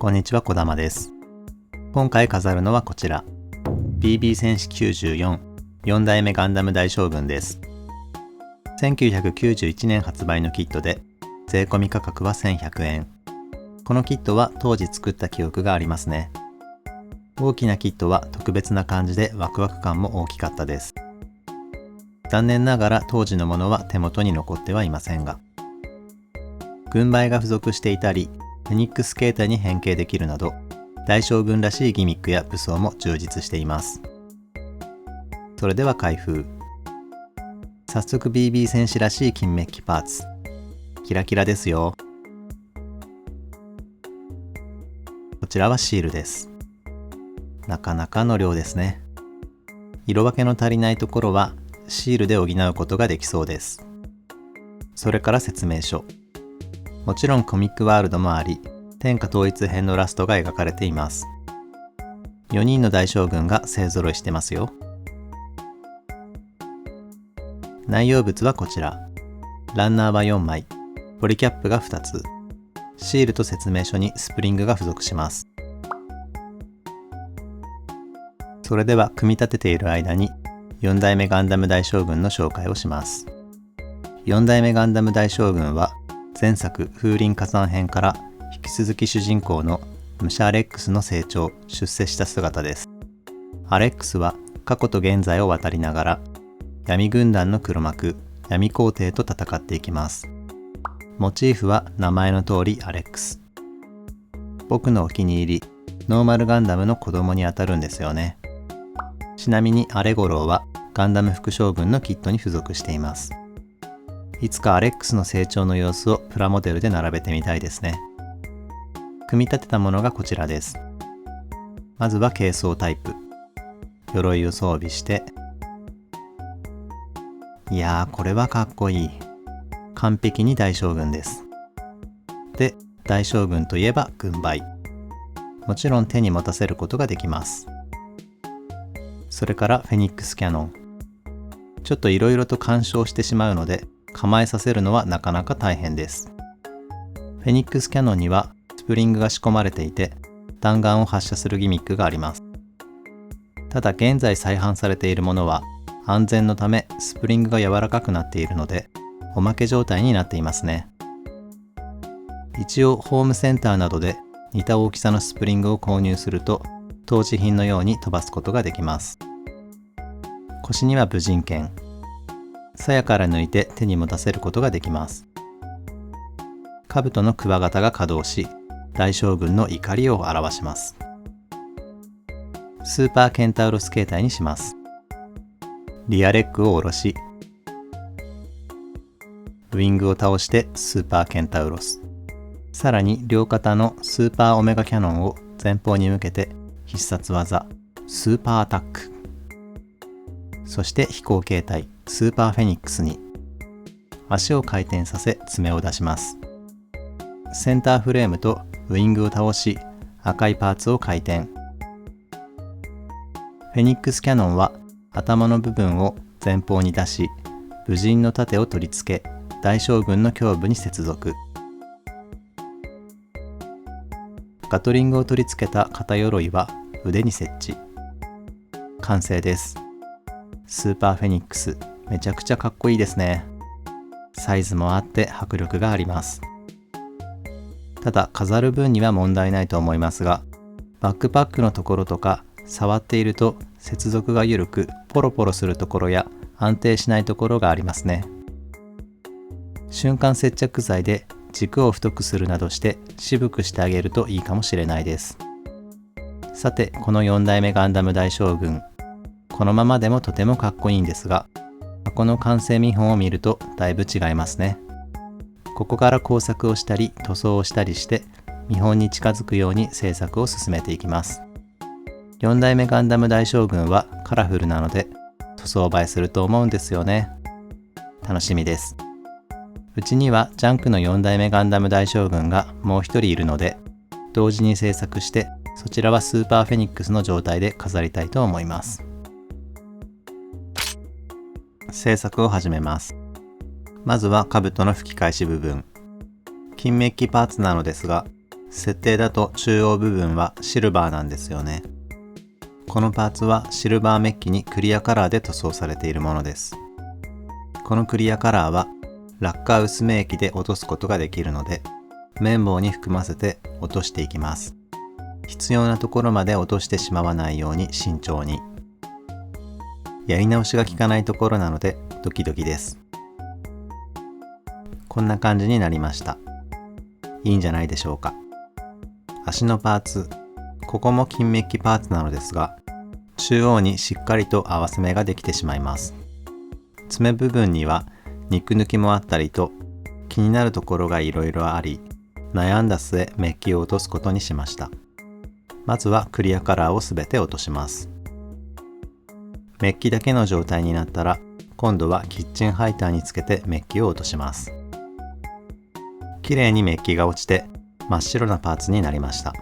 こんにちは、小玉です。今回飾るのはこちら BB 戦士94 4代目ガンダム大将軍です。1991年発売のキットで税込み価格は1100円。このキットは当時作った記憶がありますね。大きなキットは特別な感じでワクワク感も大きかったです。残念ながら当時のものは手元に残ってはいませんが、軍配が付属していたりフェニックス形態に変形できるなど大将軍らしいギミックや武装も充実しています。それでは開封。早速 BB 戦士らしい金メッキパーツ、キラキラですよ。こちらはシールです。なかなかの量ですね。色分けの足りないところはシールで補うことができそうです。それから説明書。もちろんコミックワールドもあり、天下統一編のラストが描かれています。4人の大将軍が勢ぞろいしてますよ。内容物はこちら。ランナーは4枚、ポリキャップが2つ、シールと説明書にスプリングが付属します。それでは組み立てている間に4代目ガンダム大将軍の紹介をします。4代目ガンダム大将軍は前作風林火山編から引き続き主人公の武者アレックスの成長・出世した姿です。アレックスは過去と現在を渡りながら闇軍団の黒幕闇皇帝と戦っていきます。モチーフは名前の通りアレックス。僕のお気に入りノーマルガンダムの子供にあたるんですよね。ちなみにアレゴローはガンダム副将軍のキットに付属しています。いつかアレックスの成長の様子をプラモデルで並べてみたいですね。組み立てたものがこちらです。まずは軽装タイプ。鎧を装備して、いやーこれはかっこいい。完璧に大将軍です。で、大将軍といえば軍配。もちろん手に持たせることができます。それからフェニックスキャノン。ちょっといろいろと干渉してしまうので構えさせるのはなかなか大変です。フェニックスキャノンにはスプリングが仕込まれていて弾丸を発射するギミックがあります。ただ現在再販されているものは安全のためスプリングが柔らかくなっているのでおまけ状態になっていますね。一応ホームセンターなどで似た大きさのスプリングを購入すると当時品のように飛ばすことができます。腰には無人剣。鞘から抜いて手に持たせることができます。兜のクワガタが稼働し、大将軍の怒りを表します。スーパーケンタウロス形態にします。リアレッグを下ろし、ウィングを倒してスーパーケンタウロス。さらに両肩のスーパーオメガキャノンを前方に向けて必殺技スーパーアタック。そして飛行形態スーパーフェニックスに足を回転させ爪を出します。センターフレームとウィングを倒し赤いパーツを回転。フェニックスキャノンは頭の部分を前方に出し武人の盾を取り付け大将軍の胸部に接続。ガトリングを取り付けた肩鎧は腕に設置。完成です。スーパーフェニックス、めちゃくちゃかっこいいですね。サイズもあって迫力があります。ただ飾る分には問題ないと思いますが、バックパックのところとか触っていると接続が緩くポロポロするところや安定しないところがありますね。瞬間接着剤で軸を太くするなどして渋くしてあげるといいかもしれないです。さて、この4代目ガンダム大将軍、このままでもとてもかっこいいんですが、箱の完成見本を見るとだいぶ違いますね。ここから工作をしたり塗装をしたりして見本に近づくように制作を進めていきます。4代目ガンダム大将軍はカラフルなので塗装映えすると思うんですよね。楽しみです。うちにはジャンクの4代目ガンダム大将軍がもう一人いるので同時に制作してそちらはスーパーフェニックスの状態で飾りたいと思います。制作を始めます。まずは兜の吹き返し部分。金メッキパーツなのですが、設定だと中央部分はシルバーなんですよね。このパーツはシルバーメッキにクリアカラーで塗装されているものです。このクリアカラーはラッカー薄め液で落とすことができるので、綿棒に含ませて落としていきます。必要なところまで落としてしまわないように慎重に。やり直しが効かないところなのでドキドキです。こんな感じになりました。いいんじゃないでしょうか。足のパーツ、ここも金メッキパーツなのですが、中央にしっかりと合わせ目ができてしまいます。爪部分には肉抜きもあったりと、気になるところがいろいろあり、悩んだ末メッキを落とすことにしました。まずはクリアカラーをすべて落とします。メッキだけの状態になったら、今度はキッチンハイターにつけてメッキを落とします。綺麗にメッキが落ちて真っ白なパーツになりました。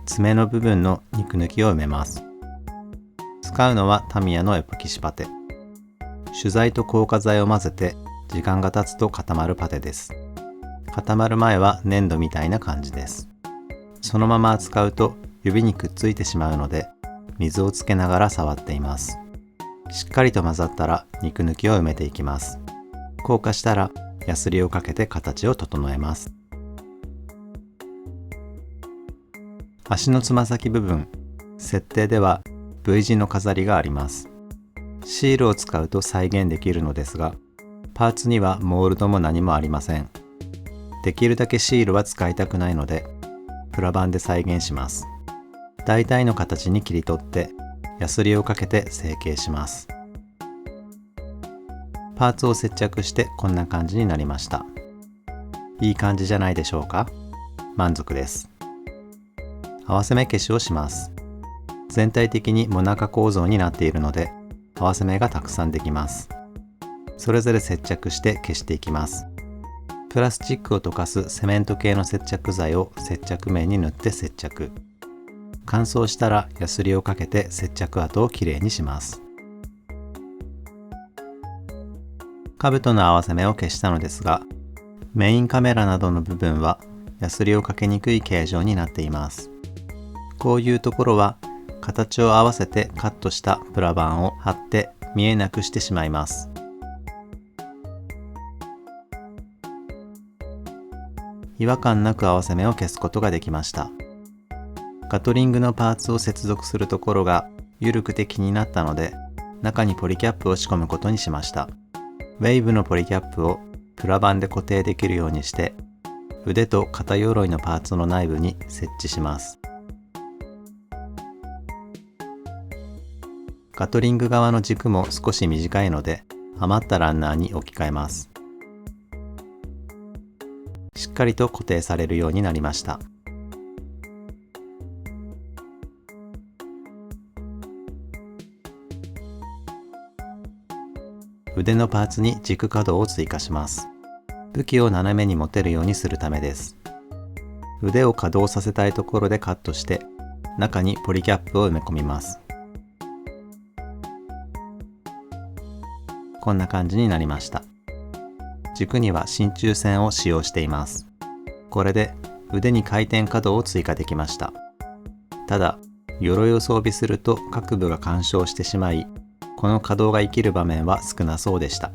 爪の部分の肉抜きを埋めます。使うのはタミヤのエポキシパテ。主材と硬化剤を混ぜて時間が経つと固まるパテです。固まる前は粘土みたいな感じです。そのまま扱うと指にくっついてしまうので、水をつけながら触っています。しっかりと混ざったら肉抜きを埋めていきます。硬化したらヤスリをかけて形を整えます。足のつま先部分、設定では V 字の飾りがあります。シールを使うと再現できるのですが、パーツにはモールドも何もありません。できるだけシールは使いたくないので、プラ板で再現します。大体の形に切り取って、ヤスリをかけて成形します。パーツを接着してこんな感じになりました。いい感じじゃないでしょうか。満足です。合わせ目消しをします。全体的にモナカ構造になっているので、合わせ目がたくさんできます。それぞれ接着して消していきます。プラスチックを溶かすセメント系の接着剤を接着面に塗って接着。乾燥したらヤスリをかけて接着跡をきれいにします。兜の合わせ目を消したのですが、メインカメラなどの部分はヤスリをかけにくい形状になっています。こういうところは形を合わせてカットしたプラ板を貼って見えなくしてしまいます。違和感なく合わせ目を消すことができました。ガトリングのパーツを接続するところが緩くて気になったので、中にポリキャップを仕込むことにしました。ウェイブのポリキャップをプラ板で固定できるようにして、腕と肩鎧のパーツの内部に設置します。ガトリング側の軸も少し短いので、余ったランナーに置き換えます。しっかりと固定されるようになりました。腕のパーツに軸可動を追加します。武器を斜めに持てるようにするためです。腕を可動させたいところでカットして、中にポリキャップを埋め込みます。こんな感じになりました。軸には真鍮線を使用しています。これで腕に回転可動を追加できました。ただ、鎧を装備すると各部が干渉してしまい、この可動が生きる場面は少なそうでした。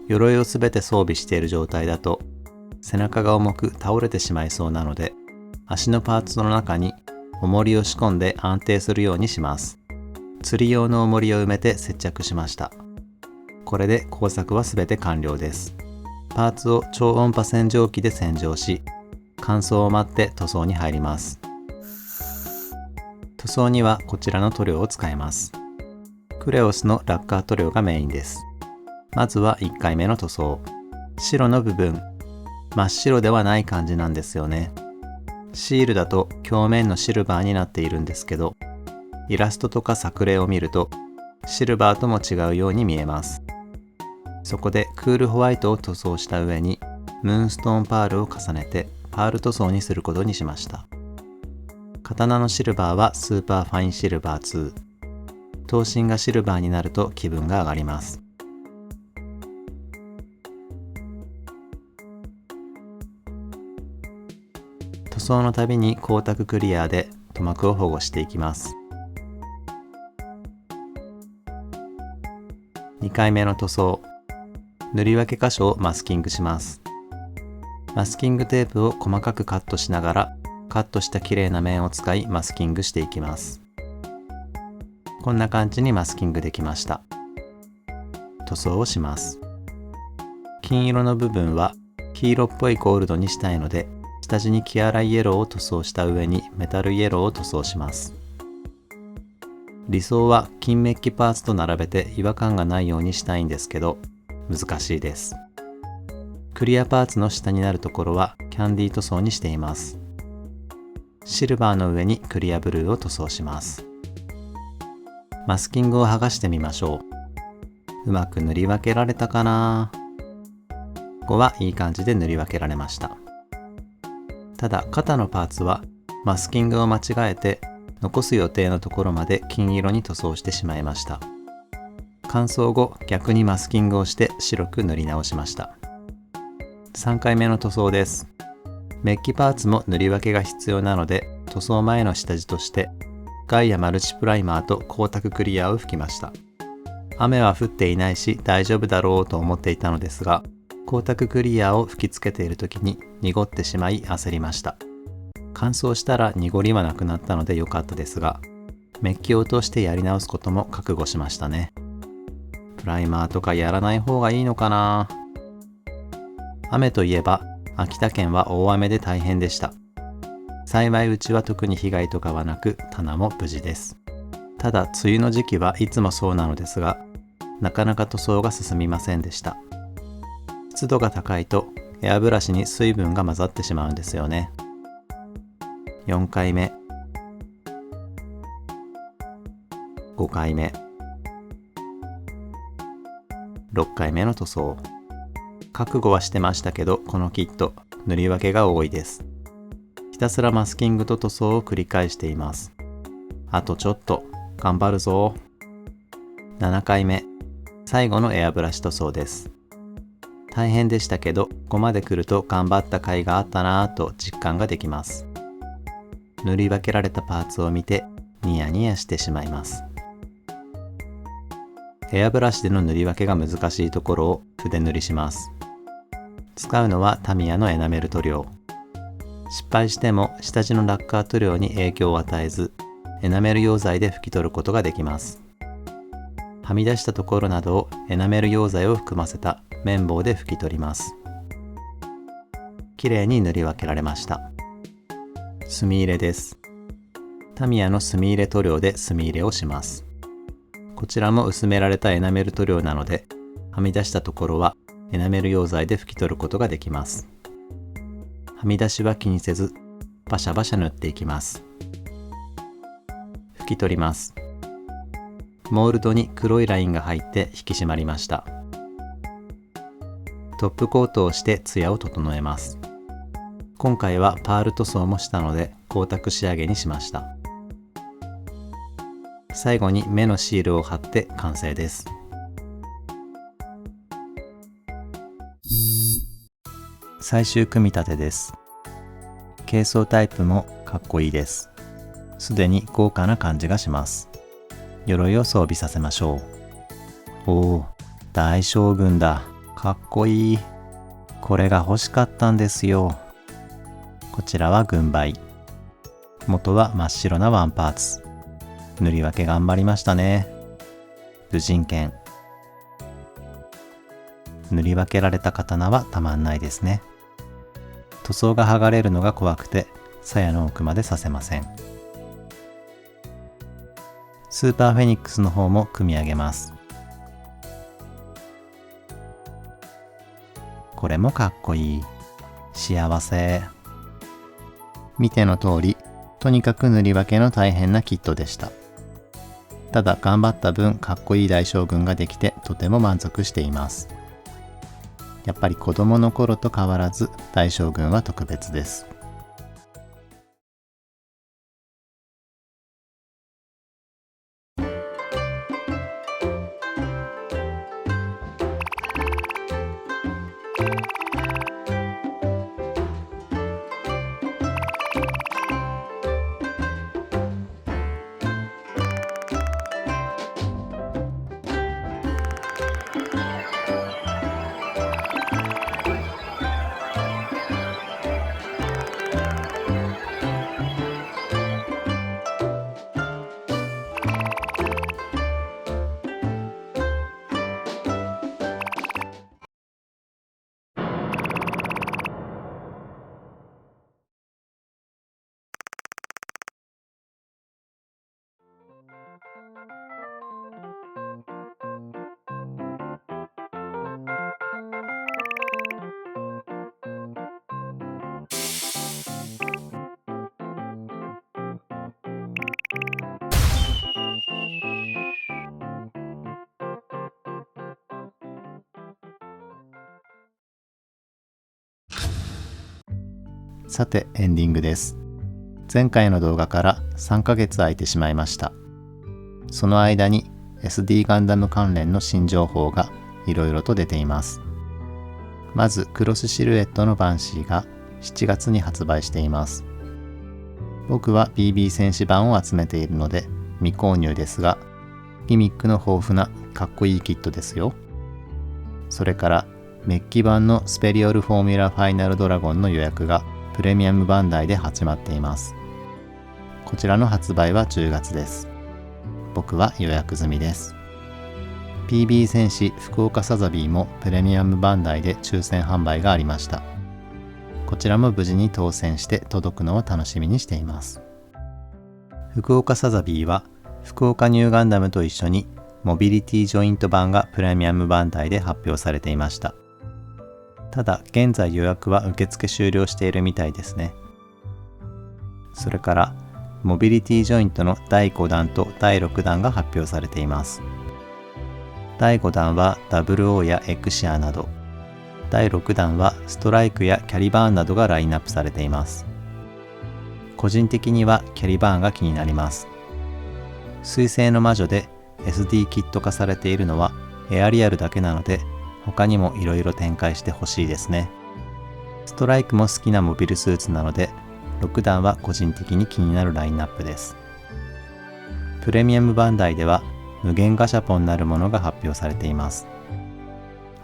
鎧をすべて装備している状態だと、背中が重く倒れてしまいそうなので、足のパーツの中に重りを仕込んで安定するようにします。釣り用の重りを埋めて接着しました。これで工作はすべて完了です。パーツを超音波洗浄機で洗浄し、乾燥を待って塗装に入ります。塗装にはこちらの塗料を使います。クレオスのラッカー塗料がメインです。まずは1回目の塗装。白の部分、真っ白ではない感じなんですよね。シールだと表面のシルバーになっているんですけど、イラストとか作例を見るとシルバーとも違うように見えます。そこでクールホワイトを塗装した上にムーンストーンパールを重ねてパール塗装にすることにしました。刀のシルバーはスーパーファインシルバー2。刀身がシルバーになると気分が上がります。塗装のたびに光沢クリアで塗膜を保護していきます。2回目の塗装、塗り分け箇所をマスキングします。マスキングテープを細かくカットしながら、カットした綺麗な面を使いマスキングしていきます。こんな感じにマスキングできました。塗装をします。金色の部分は黄色っぽいゴールドにしたいので、下地にキアライイエローを塗装した上にメタルイエローを塗装します。理想は金メッキパーツと並べて違和感がないようにしたいんですけど、難しいです。クリアパーツの下になるところはキャンディー塗装にしています。シルバーの上にクリアブルーを塗装します。マスキングを剥がしてみましょう。うまく塗り分けられたかな？ここはいい感じで塗り分けられました。ただ肩のパーツはマスキングを間違えて残す予定のところまで金色に塗装してしまいました。乾燥後逆にマスキングをして白く塗り直しました。3回目の塗装です。メッキパーツも塗り分けが必要なので塗装前の下地としてガイアマルチプライマーと光沢クリアを吹きました。雨は降っていないし大丈夫だろうと思っていたのですが、光沢クリアを吹きつけている時に濁ってしまい焦りました。乾燥したら濁りはなくなったので良かったですが、メッキを落としてやり直すことも覚悟しましたね。プライマーとかやらない方がいいのかな。雨といえば秋田県は大雨で大変でした。幸いうちは特に被害とかはなく棚も無事です。ただ梅雨の時期はいつもそうなのですが、なかなか塗装が進みませんでした。湿度が高いとエアブラシに水分が混ざってしまうんですよね。4回目、5回目、6回目の塗装。覚悟はしてましたけど、このキット塗り分けが多いです。ひたすらマスキングと塗装を繰り返しています。あとちょっと頑張るぞ。7回目、最後のエアブラシ塗装です。大変でしたけど、ここまで来ると頑張った甲斐があったなぁと実感ができます。塗り分けられたパーツを見てニヤニヤしてしまいます。エアブラシでの塗り分けが難しいところを筆塗りします。使うのはタミヤのエナメル塗料。失敗しても下地のラッカー塗料に影響を与えず、エナメル溶剤で拭き取ることができます。はみ出したところなどをエナメル溶剤を含ませた綿棒で拭き取ります。きれいに塗り分けられました。墨入れです。タミヤの墨入れ塗料で墨入れをします。こちらも薄められたエナメル塗料なので、はみ出したところはエナメル溶剤で拭き取ることができます。はみ出しは気にせず、バシャバシャ塗っていきます。拭き取ります。モールドに黒いラインが入って引き締まりました。トップコートをしてツヤを整えます。今回はパール塗装もしたので光沢仕上げにしました。最後に目のシールを貼って完成です。最終組み立てです。軽装タイプもかっこいいです。すでに豪華な感じがします。鎧を装備させましょう。おお、大将軍だ。かっこいい。これが欲しかったんですよ。こちらは軍配。元は真っ白なワンパーツ。塗り分け頑張りましたね。武人剣。塗り分けられた刀はたまんないですね。塗装が剥がれるのが怖くて、鞘の奥まで刺せません。スーパーフェニックスの方も組み上げます。これもかっこいい。幸せ。見ての通り、とにかく塗り分けの大変なキットでした。ただ頑張った分かっこいい大将軍ができてとても満足しています。やっぱり子供の頃と変わらず大将軍は特別です。さてエンディングです。前回の動画から3ヶ月空いてしまいました。その間に SD ガンダム関連の新情報がいろいろと出ています。まずクロスシルエットのバンシーが7月に発売しています。僕は BB 戦士版を集めているので未購入ですが、ギミックの豊富なかっこいいキットですよ。それからメッキ版のスペリオルフォーミュラファイナルドラゴンの予約がプレミアムバンダイで始まっています。こちらの発売は10月です。僕は予約済みです。PB 戦士福岡サザビーもプレミアムバンダイで抽選販売がありました。こちらも無事に当選して届くのを楽しみにしています。福岡サザビーは福岡ニューガンダムと一緒にモビリティジョイント版がプレミアムバンダイで発表されていました。ただ現在予約は受付終了しているみたいですね。それからモビリティジョイントの第5弾と第6弾が発表されています。第5弾は WO やエクシアなど、第6弾はストライクやキャリバーンなどがラインナップされています。個人的にはキャリバーンが気になります。水星の魔女で SD キット化されているのはエアリアルだけなので、他にもいろいろ展開してほしいですね。ストライクも好きなモビルスーツなので、6弾は個人的に気になるラインナップです。プレミアムバンダイでは無限ガシャポンなるものが発表されています。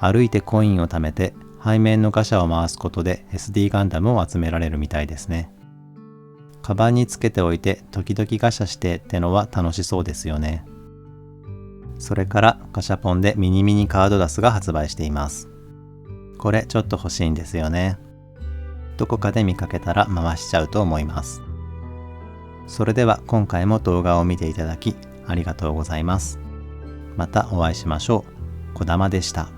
歩いてコインを貯めて背面のガシャを回すことで SD ガンダムを集められるみたいですね。カバンにつけておいて時々ガシャしてってのは楽しそうですよね。それからガシャポンでミニミニカードダスが発売しています。これちょっと欲しいんですよね。どこかで見かけたら回しちゃうと思います。それでは今回も動画を見ていただきありがとうございます。またお会いしましょう。こだまでした。